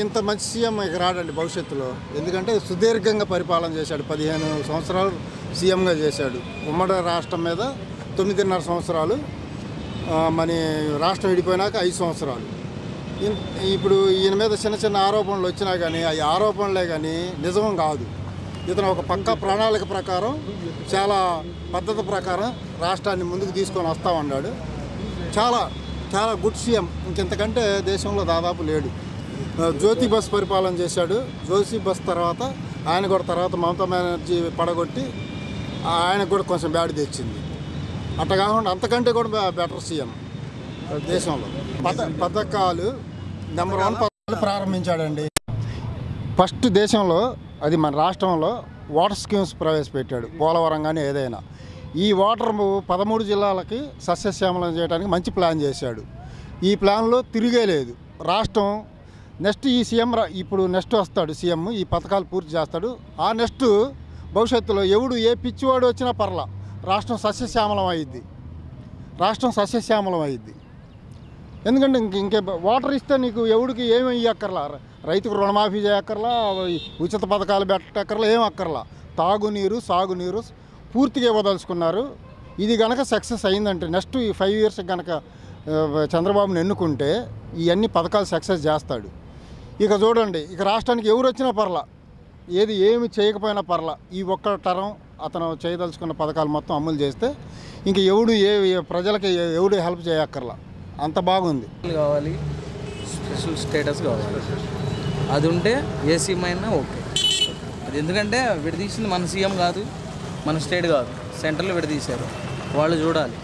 ఇంత మంచి సీఎం ఇక రాడండి భవిష్యత్తులో. ఎందుకంటే సుదీర్ఘంగా పరిపాలన చేశాడు, 15 సంవత్సరాలు సీఎంగా చేశాడు. ఉమ్మడి రాష్ట్రం మీద 9.5 సంవత్సరాలు, మన రాష్ట్రం విడిపోయినాక 5 సంవత్సరాలు. ఇప్పుడు ఈయన మీద చిన్న చిన్న ఆరోపణలు వచ్చినా కానీ అవి ఆరోపణలే కానీ నిజం కాదు. ఇతను ఒక పక్కా ప్రణాళిక ప్రకారం, చాలా పద్ధతి ప్రకారం రాష్ట్రాన్ని ముందుకు తీసుకొని వస్తూ ఉన్నాడు. చాలా చాలా గుడ్ సీఎం. ఇంకెంతకంటే దేశంలో దాదాపు లేడు. జ్యోతి బస్ పరిపాలన చేశాడు. జ్యోతి బస్ తర్వాత ఆయన కూడా తర్వాత మమతా బెనర్జీ పడగొట్టి ఆయనకు కూడా కొంచెం బ్యాడ్ తెచ్చింది. అట్లా కాకుండా అంతకంటే కూడా బెటర్ సీఎం దేశంలో. పథకాలు నెంబర్ 1 పథకాలు ప్రారంభించాడండి. ఫస్ట్ దేశంలో, అది మన రాష్ట్రంలో వాటర్ స్కీమ్స్ ప్రవేశపెట్టాడు. పోలవరం కానీ ఏదైనా ఈ వాటర్ 13 జిల్లాలకి సస్యశ్యామలం చేయడానికి మంచి ప్లాన్ చేశాడు. ఈ ప్లాన్లో తిరిగే లేదు. రాష్ట్రం నెక్స్ట్ ఈ సీఎం ఇప్పుడు నెక్స్ట్ వస్తాడు సీఎం, ఈ పథకాలు పూర్తి చేస్తాడు. ఆ నెక్స్ట్ భవిష్యత్తులో ఎవడు ఏ పిచ్చివాడు వచ్చినా పర్లా రాష్ట్రం సస్యశ్యామలం అయ్యిద్ది. ఎందుకంటే ఇంకే వాటర్ ఇస్తే నీకు ఎవడికి ఏమి ఇవ్వక్కర్లా. రైతుకు రుణమాఫీ చేయక్కర్లా, ఉచిత పథకాలు పెట్టక్కర్లా, ఏం అక్కర్లా. తాగునీరు, సాగునీరు పూర్తిగా ఇవ్వదలుచుకున్నారు. ఇది కనుక సక్సెస్ అయిందంటే నెక్స్ట్ ఈ 5 ఇయర్స్ కనుక చంద్రబాబుని ఎన్నుకుంటే ఇవన్నీ పథకాలు సక్సెస్ చేస్తాడు. ఇక చూడండి, ఇక రాష్ట్రానికి ఎవరు వచ్చినా పర్లా, ఏమి చేయకపోయినా పర్లా, ఈ ఒక్క తరం అతను చేయదలుచుకున్న పథకాలు మొత్తం అమలు చేస్తే ఇంక ఎవడు ప్రజలకి ఎవడు హెల్ప్ చేయక్కర్లా. అంత బాగుంది. కావాలి, స్పెషల్ స్టేటస్ కావాలి. అది ఉంటే ఏ సీఎం అయినా ఓకే. అది ఎందుకంటే విడదీసింది మన సీఎం కాదు, మన స్టేట్ కాదు, సెంట్రల్లో విడదీశారు. వాళ్ళు చూడాలి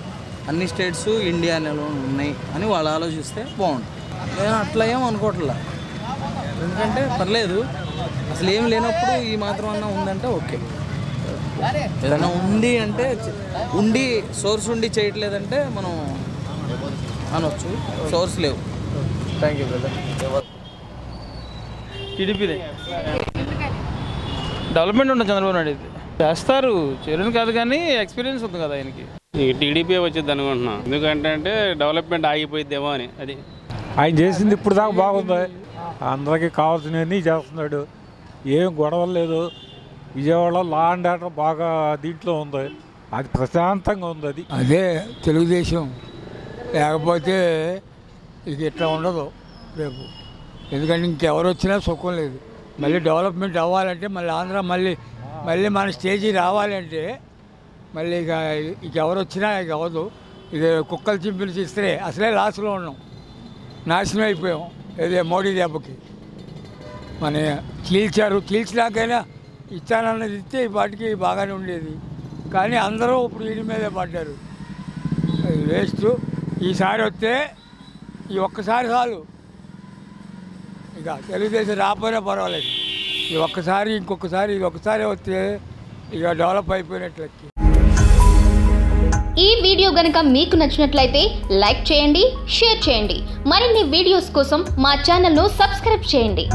అన్ని స్టేట్స్ ఇండియాలో ఉన్నాయి అని వాళ్ళు ఆలోచిస్తే బాగుంటుంది. నేను అట్లా ఏం అనుకోవట్లా. ఎందుకంటే పర్లేదు, అసలు ఏం లేనప్పుడు ఈ మాత్రం అన్నా ఉందంటే ఓకే. ఏదైనా ఉంది అంటే సోర్స్ ఉండి చేయట్లేదంటే మనం అనొచ్చు. సోర్స్ లేవు. Thank you brother. టీడీపీదే డెవలప్మెంట్ ఉంటుంది. చంద్రబాబు నాయుడు అయితే చేస్తారు, చేయడం కాదు కానీ ఎక్స్పీరియన్స్ ఉంది కదా ఆయనకి. టీడీపీ వచ్చింది అనుకుంటున్నాం. ఎందుకంటే డెవలప్మెంట్ ఆగిపోయిద్దేమో అని. అది ఆయన చేసింది ఇప్పుడు దాకా బాగుంది. అందరికీ కావాల్సినవన్నీ చేస్తున్నాడు. ఏం గొడవలు లేదు. విజయవాడలో లా అండ్ ఆర్డర్ బాగా దీంట్లో ఉంది. అది ప్రశాంతంగా ఉంది. అదే తెలుగుదేశం లేకపోతే ఇక ఇట్లా ఉండదు రేపు. ఎందుకంటే ఇంకెవరు వచ్చినా సుఖం లేదు. మళ్ళీ డెవలప్మెంట్ అవ్వాలంటే మళ్ళీ ఆంధ్ర మళ్ళీ మన స్టేజీ రావాలంటే మళ్ళీ ఇక ఎవరు వచ్చినా ఇక అవ్వదు. ఇది కుక్కలు చింపిన ఇస్తే అసలే లాస్లో ఉన్నాం, నాశనం అయిపోయాం. ఏదే మోడీ దెబ్బకి మన చీల్చినాకైనా ఇచ్చానన్నది ఇస్తే ఈ పాటికి బాగానే ఉండేది. కానీ అందరూ ఇప్పుడు వీడి మీదే పడ్డారు. అది వేస్ట్. ఈసారి వస్తే ఈ ఒక్కసారి చాలు. ఇక తెలుగుదేశం రాకపోయినా పర్వాలేదు. ఈ ఒక్కసారి ఇంకొకసారి ఇది ఒక్కసారి వస్తే ఇక డెవలప్ అయిపోయినట్లకి. ఈ వీడియో గనుక మీకు నచ్చినట్లయితే లైక్ చేయండి, షేర్ చేయండి. మరిన్ని వీడియోస్ కోసం మా ఛానల్ను సబ్స్క్రైబ్ చేయండి.